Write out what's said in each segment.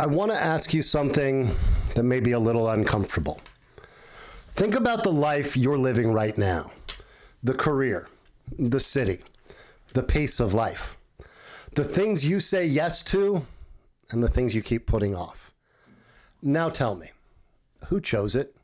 I want to ask you something that may be a little uncomfortable. Think about the life you're living right now, the career, the city, the pace of life, the things you say yes to, and the things you keep putting off. Now tell me, who chose it?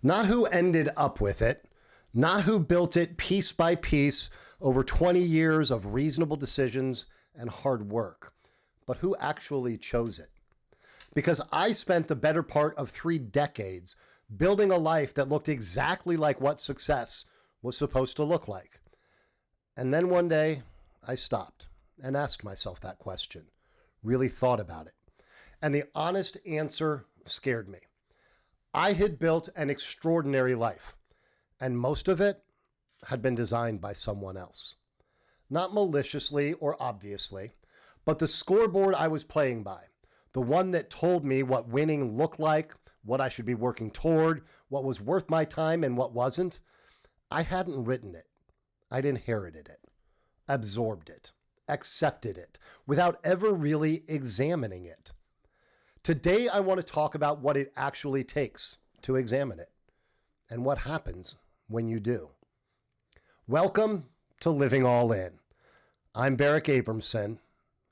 Not who ended up with it, not who built it piece by piece over 20 years of reasonable decisions and hard work, but who actually chose it. Because I spent the better part of 3 decades building a life that looked exactly like what success was supposed to look like. And then one day I stopped and asked myself that question, really thought about it. And the honest answer scared me. I had built an extraordinary life, and most of it had been designed by someone else. Not maliciously or obviously, but the scoreboard I was playing by, the one that told me what winning looked like, what I should be working toward, what was worth my time and what wasn't, I hadn't written it. I'd inherited it, absorbed it, accepted it, without ever really examining it. Today, I want to talk about what it actually takes to examine it and what happens when you do. Welcome to Living All In. I'm Barrick Abramson.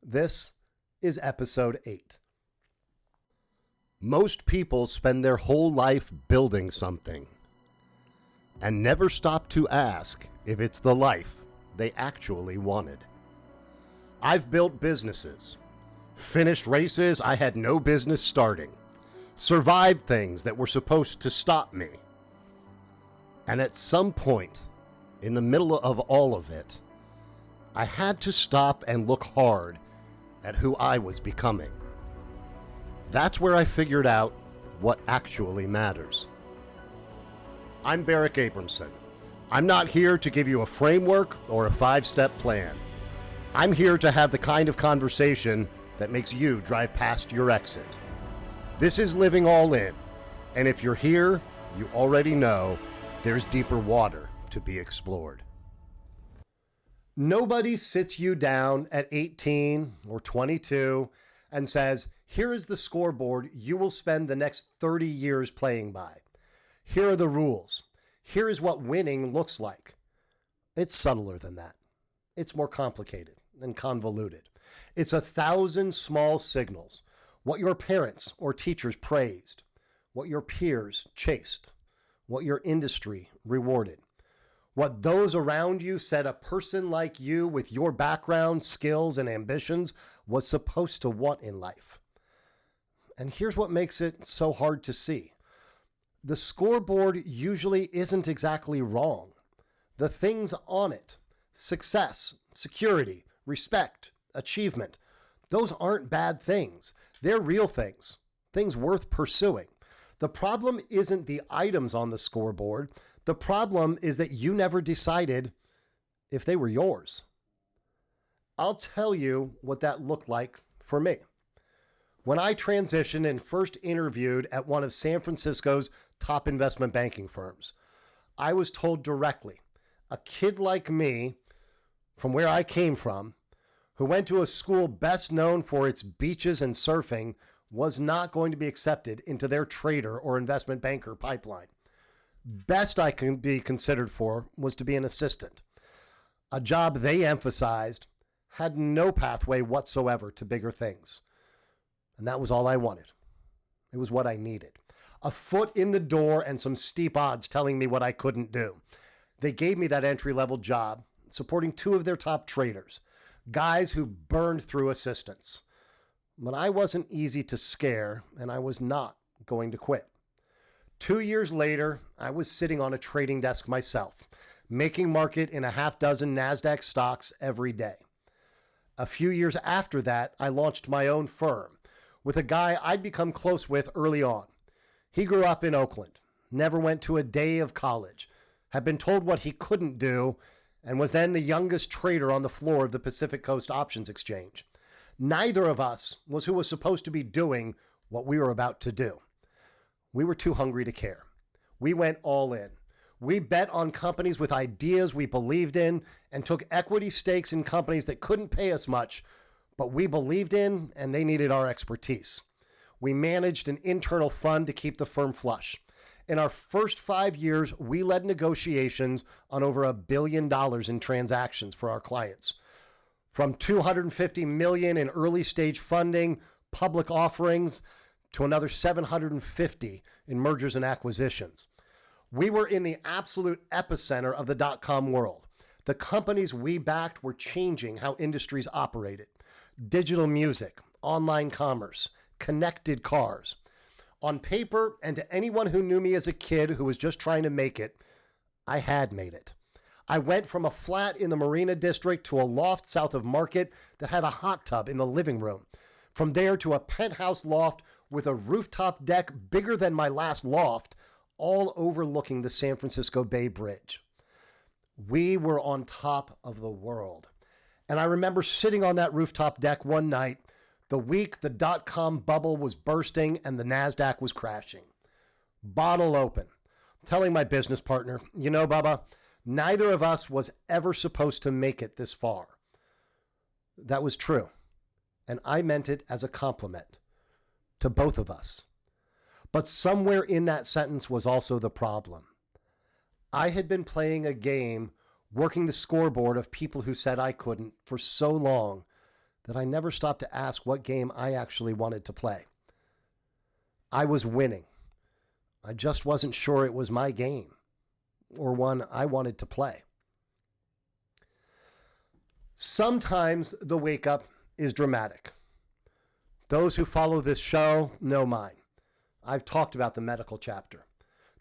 This is episode 8. Most people spend their whole life building something and never stop to ask if it's the life they actually wanted. I've built businesses, finished races I had no business starting, survived things that were supposed to stop me. And at some point, in the middle of all of it, I had to stop and look hard at who I was becoming. That's where I figured out what actually matters. I'm Barrick Abramson. I'm not here to give you a framework or a 5-step plan. I'm here to have the kind of conversation that makes you drive past your exit. This is Living All In, and if you're here, you already know there's deeper water to be explored. Nobody sits you down at 18 or 22 and says, here is the scoreboard you will spend the next 30 years playing by. Here are the rules. Here is what winning looks like. It's subtler than that. It's more complicated and convoluted. It's 1,000 small signals. What your parents or teachers praised, what your peers chased, what your industry rewarded, what those around you said a person like you with your background, skills, and ambitions was supposed to want in life. And here's what makes it so hard to see. The scoreboard usually isn't exactly wrong. The things on it, success, security, respect, achievement, those aren't bad things. They're real things, things worth pursuing. The problem isn't the items on the scoreboard. The problem is that you never decided if they were yours. I'll tell you what that looked like for me. When I transitioned and first interviewed at one of San Francisco's top investment banking firms, I was told directly, a kid like me, from where I came from, who went to a school best known for its beaches and surfing, was not going to be accepted into their trader or investment banker pipeline. Best I could be considered for was to be an assistant, a job they emphasized had no pathway whatsoever to bigger things. And that was all I wanted. It was what I needed. A foot in the door and some steep odds telling me what I couldn't do. They gave me that entry-level job, supporting 2 of their top traders, guys who burned through assistants. But I wasn't easy to scare, and I was not going to quit. 2 years later, I was sitting on a trading desk myself, making market in a half dozen NASDAQ stocks every day. A few years after that, I launched my own firm with a guy I'd become close with early on. He grew up in Oakland, never went to a day of college, had been told what he couldn't do, and was then the youngest trader on the floor of the Pacific Coast Options Exchange. Neither of us was who was supposed to be doing what we were about to do. We were too hungry to care. We went all in. We bet on companies with ideas we believed in and took equity stakes in companies that couldn't pay us much, but we believed in and they needed our expertise. We managed an internal fund to keep the firm flush. In our first 5 years, we led negotiations on over $1 billion in transactions for our clients. From $250 million in early stage funding, public offerings, to another $750 in mergers and acquisitions. We were in the absolute epicenter of the dot-com world. The companies we backed were changing how industries operated. Digital music, online commerce, connected cars. On paper, and to anyone who knew me as a kid who was just trying to make it, I had made it. I went from a flat in the Marina District to a loft south of Market that had a hot tub in the living room. From there to a penthouse loft with a rooftop deck bigger than my last loft, all overlooking the San Francisco Bay Bridge. We were on top of the world. And I remember sitting on that rooftop deck one night, the week the dot-com bubble was bursting and the NASDAQ was crashing. Bottle open, telling my business partner, you know, Bubba, neither of us was ever supposed to make it this far. That was true. And I meant it as a compliment to both of us. But somewhere in that sentence was also the problem. I had been playing a game, working the scoreboard of people who said I couldn't for so long that I never stopped to ask what game I actually wanted to play. I was winning. I just wasn't sure it was my game or one I wanted to play. Sometimes the wake up is dramatic. Those who follow this show know mine. I've talked about the medical chapter,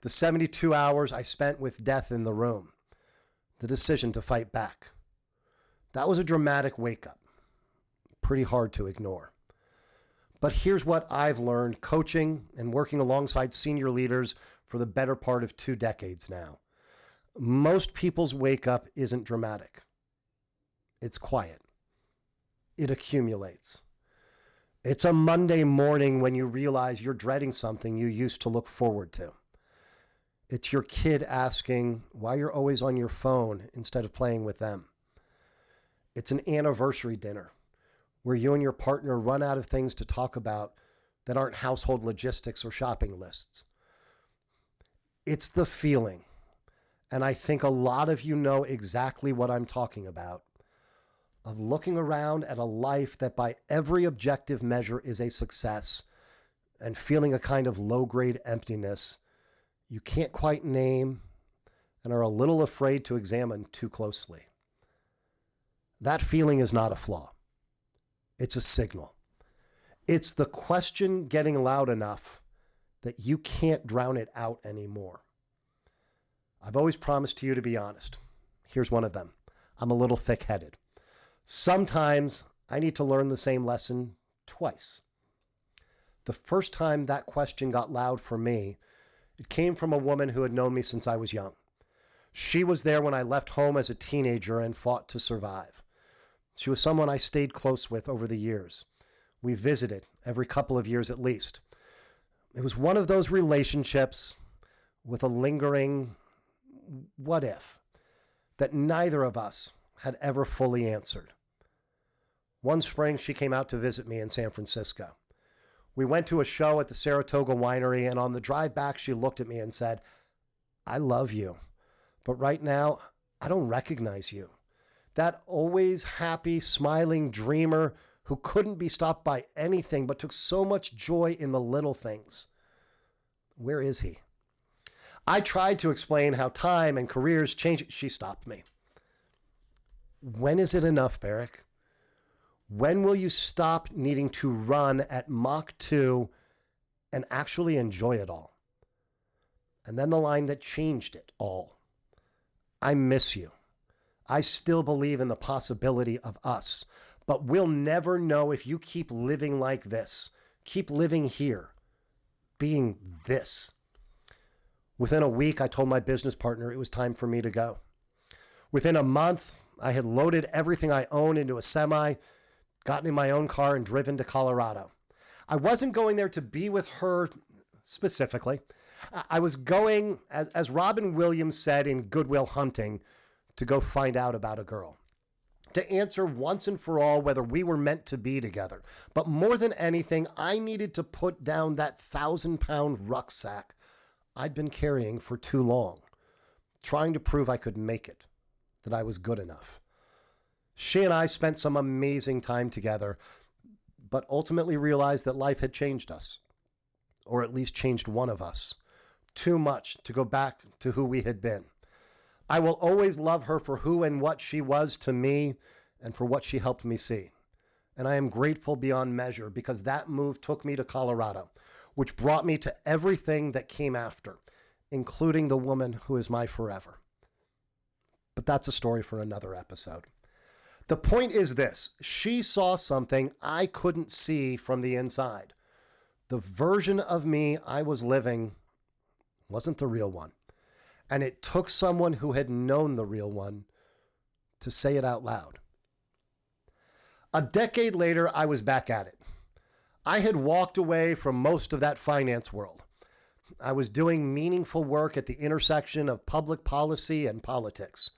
the 72 hours I spent with death in the room, the decision to fight back. That was a dramatic wake up, pretty hard to ignore. But here's what I've learned coaching and working alongside senior leaders for the better part of 2 decades now. Most people's wake up isn't dramatic. It's quiet. It accumulates. It's a Monday morning when you realize you're dreading something you used to look forward to. It's your kid asking why you're always on your phone instead of playing with them. It's an anniversary dinner where you and your partner run out of things to talk about that aren't household logistics or shopping lists. It's the feeling, and I think a lot of you know exactly what I'm talking about, of looking around at a life that by every objective measure is a success and feeling a kind of low-grade emptiness you can't quite name and are a little afraid to examine too closely. That feeling is not a flaw. It's a signal. It's the question getting loud enough that you can't drown it out anymore. I've always promised to you to be honest. Here's one of them. I'm a little thick-headed. Sometimes I need to learn the same lesson twice. The first time that question got loud for me, it came from a woman who had known me since I was young. She was there when I left home as a teenager and fought to survive. She was someone I stayed close with over the years. We visited every couple of years at least. It was one of those relationships with a lingering what if that neither of us had ever fully answered. One spring, she came out to visit me in San Francisco. We went to a show at the Saratoga Winery, and on the drive back, she looked at me and said, I love you, but right now, I don't recognize you. That always happy, smiling dreamer who couldn't be stopped by anything but took so much joy in the little things. Where is he? I tried to explain how time and careers change. She stopped me. When is it enough, Barrick? When will you stop needing to run at Mach 2 and actually enjoy it all? And then the line that changed it all. I miss you. I still believe in the possibility of us, but we'll never know if you keep living like this, keep living here, being this. Within a week, I told my business partner it was time for me to go. Within a month, I had loaded everything I owned into a semi, gotten in my own car and driven to Colorado. I wasn't going there to be with her specifically. I was going, as Robin Williams said in Good Will Hunting, to go find out about a girl, to answer once and for all whether we were meant to be together. But more than anything, I needed to put down that 1,000-pound rucksack I'd been carrying for too long, trying to prove I could make it, that I was good enough. She and I spent some amazing time together, but ultimately realized that life had changed us, or at least changed one of us, too much to go back to who we had been. I will always love her for who and what she was to me and for what she helped me see. And I am grateful beyond measure because that move took me to Colorado, which brought me to everything that came after, including the woman who is my forever. But that's a story for another episode. The point is this: she saw something I couldn't see from the inside. The version of me I was living wasn't the real one. And it took someone who had known the real one to say it out loud. A decade later, I was back at it. I had walked away from most of that finance world. I was doing meaningful work at the intersection of public policy and politics.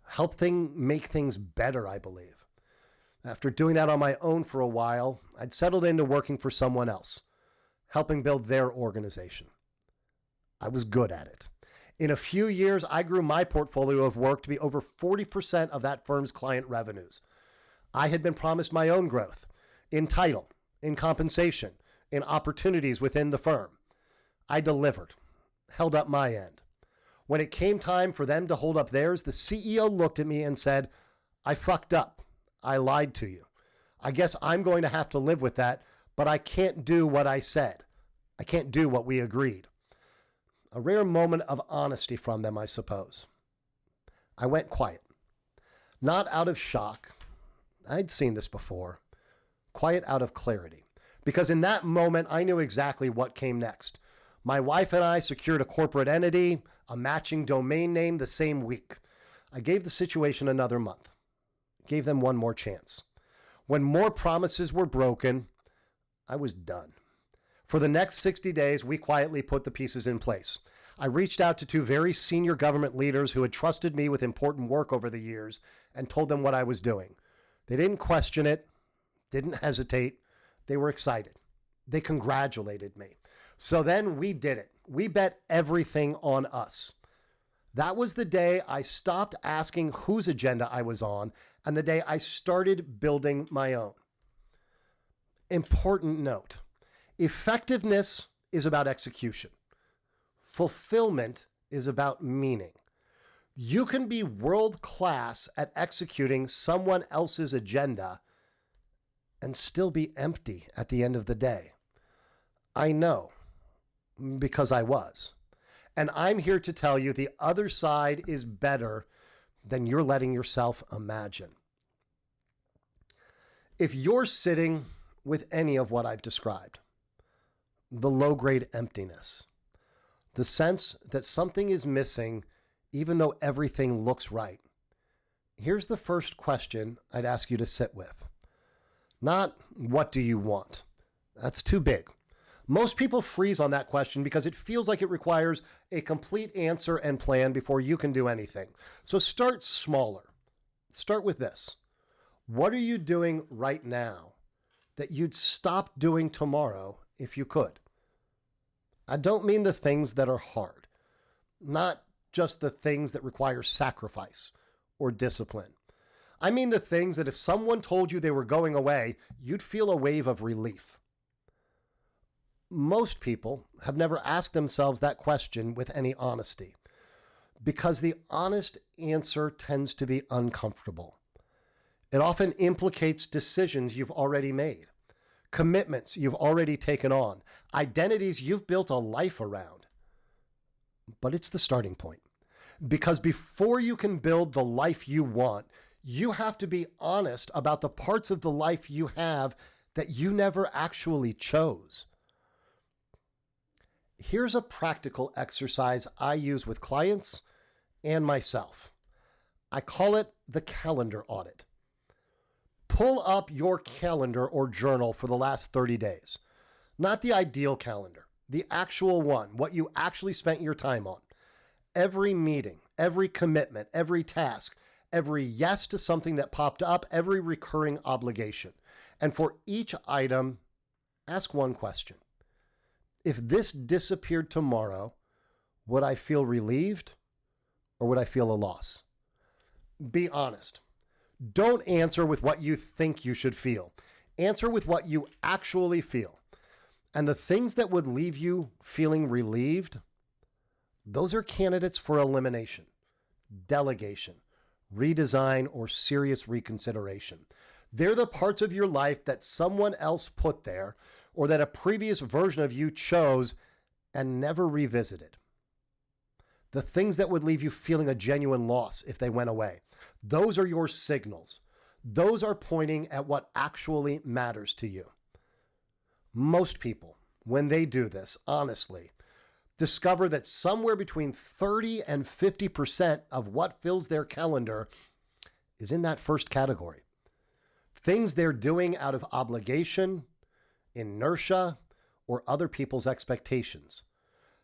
Helping make things better, I believe. After doing that on my own for a while, I'd settled into working for someone else, helping build their organization. I was good at it. In a few years, I grew my portfolio of work to be over 40% of that firm's client revenues. I had been promised my own growth in title, in compensation, in opportunities within the firm. I delivered, held up my end. When it came time for them to hold up theirs, the CEO looked at me and said, "I fucked up. I lied to you. I guess I'm going to have to live with that, but I can't do what I said. I can't do what we agreed." A rare moment of honesty from them, I suppose. I went quiet. Not out of shock. I'd seen this before. Quiet out of clarity. Because in that moment, I knew exactly what came next. My wife and I secured a corporate entity, a matching domain name the same week. I gave the situation another month. Gave them one more chance. When more promises were broken, I was done. For the next 60 days, we quietly put the pieces in place. I reached out to two very senior government leaders who had trusted me with important work over the years and told them what I was doing. They didn't question it, didn't hesitate. They were excited. They congratulated me. So then we did it. We bet everything on us. That was the day I stopped asking whose agenda I was on and the day I started building my own. Important note. Effectiveness is about execution. Fulfillment is about meaning. You can be world-class at executing someone else's agenda and still be empty at the end of the day. I know, because I was. And I'm here to tell you the other side is better than you're letting yourself imagine. If you're sitting with any of what I've described, the low-grade emptiness, the sense that something is missing even though everything looks right, here's the first question I'd ask you to sit with. Not, what do you want? That's too big. Most people freeze on that question because it feels like it requires a complete answer and plan before you can do anything. So start smaller. Start with this. What are you doing right now that you'd stop doing tomorrow if you could? I don't mean the things that are hard, not just the things that require sacrifice or discipline. I mean the things that if someone told you they were going away, you'd feel a wave of relief. Most people have never asked themselves that question with any honesty because the honest answer tends to be uncomfortable. It often implicates decisions you've already made, commitments you've already taken on, identities you've built a life around. But it's the starting point. Because before you can build the life you want, you have to be honest about the parts of the life you have that you never actually chose. Here's a practical exercise I use with clients and myself. I call it the calendar audit. Pull up your calendar or journal for the last 30 days. Not the ideal calendar, the actual one, what you actually spent your time on. Every meeting, every commitment, every task, every yes to something that popped up, every recurring obligation. And for each item, ask one question. If this disappeared tomorrow, would I feel relieved or would I feel a loss? Be honest. Don't answer with what you think you should feel. Answer with what you actually feel. And the things that would leave you feeling relieved, those are candidates for elimination, delegation, redesign, or serious reconsideration. They're the parts of your life that someone else put there or that a previous version of you chose and never revisited. The things that would leave you feeling a genuine loss if they went away. Those are your signals. Those are pointing at what actually matters to you. Most people, when they do this, honestly, discover that somewhere between 30 and 50% of what fills their calendar is in that first category. Things they're doing out of obligation, inertia, or other people's expectations.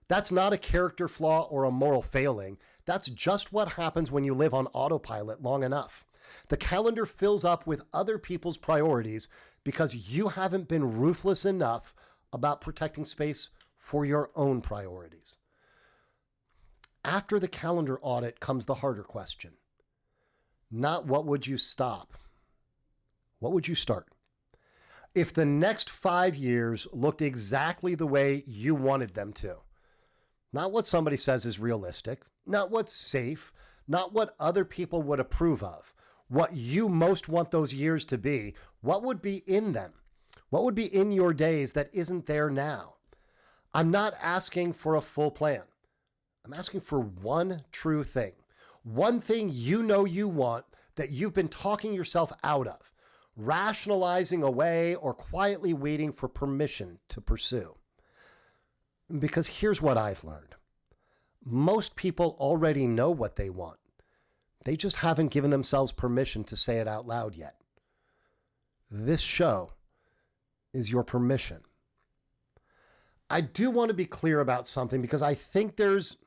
That's not a character flaw or a moral failing. That's just what happens when you live on autopilot long enough. The calendar fills up with other people's priorities because you haven't been ruthless enough about protecting space for your own priorities. After the calendar audit comes the harder question. Not what would you stop? What would you start? If the next 5 years looked exactly the way you wanted them to, not what somebody says is realistic, not what's safe, not what other people would approve of, what you most want those years to be, what would be in them? What would be in your days that isn't there now? I'm not asking for a full plan. I'm asking for one true thing. One thing you know you want that you've been talking yourself out of, rationalizing away, or quietly waiting for permission to pursue. Because here's what I've learned. Most people already know what they want. They just haven't given themselves permission to say it out loud yet. This show is your permission. I do want to be clear about something because I think there's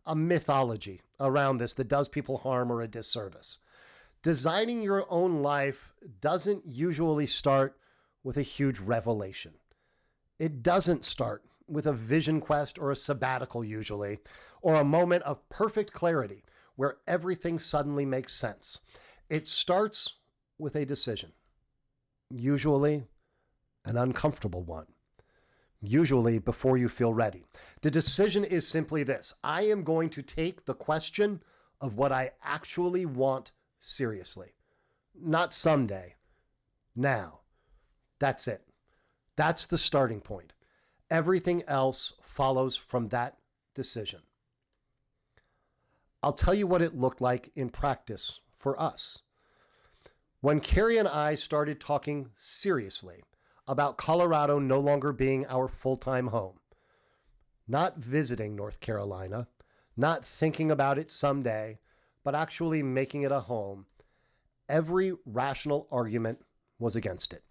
a mythology around this that does people harm or a disservice. Designing your own life doesn't usually start with a huge revelation. It doesn't start with a vision quest or a sabbatical usually, or a moment of perfect clarity where everything suddenly makes sense. It starts with a decision, usually an uncomfortable one, usually before you feel ready. The decision is simply this: I am going to take the question of what I actually want seriously. Not someday, now. That's it. That's the starting point. Everything else follows from that decision. I'll tell you what it looked like in practice for us. When Carrie and I started talking seriously about Colorado no longer being our full-time home, not visiting North Carolina, not thinking about it someday, but actually making it a home, every rational argument was against it.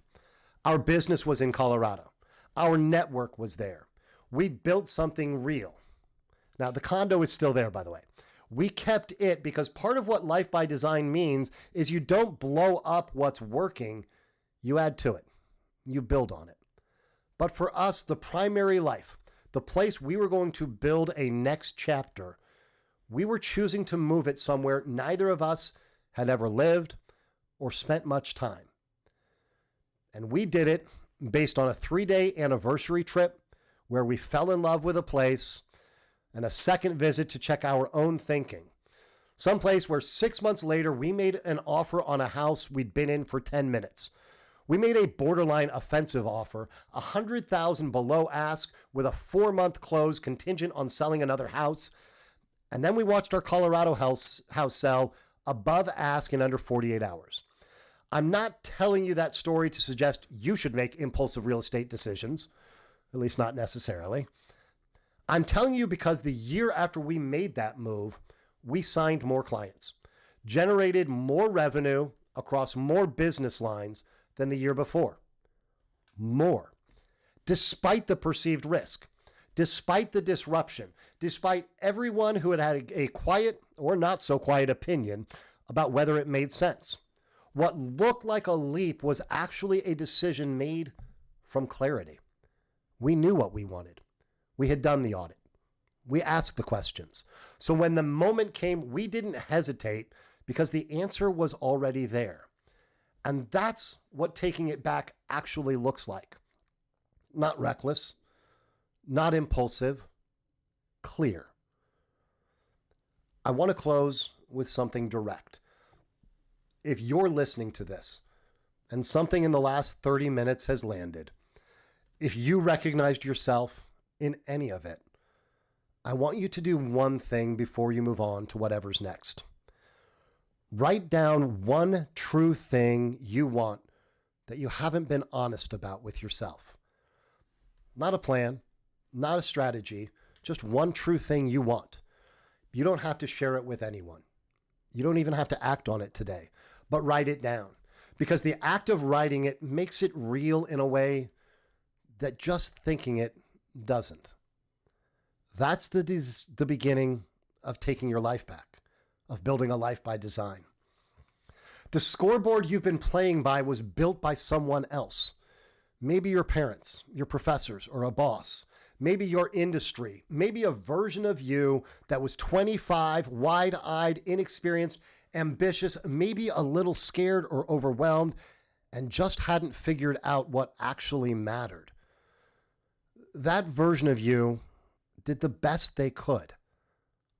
Our business was in Colorado. Our network was there. We built something real. Now, the condo is still there, by the way. We kept it because part of what life by design means is you don't blow up what's working, you add to it. You build on it. But for us, the primary life, the place we were going to build a next chapter, we were choosing to move it somewhere neither of us had ever lived or spent much time. And we did it based on a 3-day anniversary trip where we fell in love with a place and a second visit to check our own thinking. Someplace where 6 months later, we made an offer on a house we'd been in for 10 minutes. We made a borderline offensive offer, $100,000 below ask with a 4-month close contingent on selling another house. And then we watched our Colorado house sell above ask in under 48 hours. I'm not telling you that story to suggest you should make impulsive real estate decisions, at least not necessarily. I'm telling you because the year after we made that move, we signed more clients, generated more revenue across more business lines than the year before. More. Despite the perceived risk, despite the disruption, despite everyone who had had a quiet or not so quiet opinion about whether it made sense. What looked like a leap was actually a decision made from clarity. We knew what we wanted. We had done the audit. We asked the questions. So when the moment came, we didn't hesitate because the answer was already there. And that's what taking it back actually looks like. Not reckless, not impulsive, clear. I want to close with something direct. If you're listening to this and something in the last 30 minutes has landed, if you recognized yourself in any of it, I want you to do one thing before you move on to whatever's next. Write down one true thing you want that you haven't been honest about with yourself. Not a plan, not a strategy, just one true thing you want. You don't have to share it with anyone. You don't even have to act on it today, but write it down, because the act of writing it makes it real in a way that just thinking it doesn't. That's the beginning of taking your life back, of building a life by design. The scoreboard you've been playing by was built by someone else. Maybe your parents, your professors, or a boss. Maybe your industry. Maybe a version of you that was 25, wide-eyed, inexperienced, ambitious, maybe a little scared or overwhelmed, and just hadn't figured out what actually mattered. That version of you did the best they could.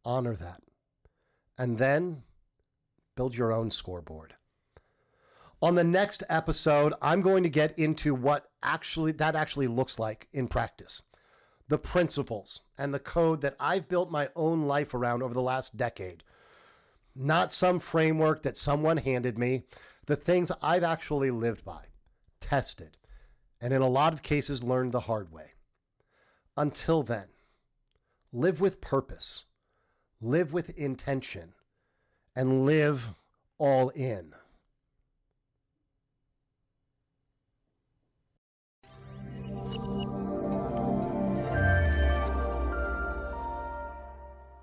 Honor that. And then build your own scoreboard. On the next episode, I'm going to get into what that actually looks like in practice. The principles and the code that I've built my own life around over the last decade. Not some framework that someone handed me. The things I've actually lived by, tested, and in a lot of cases learned the hard way. Until then, live with purpose, live with intention, and live all in.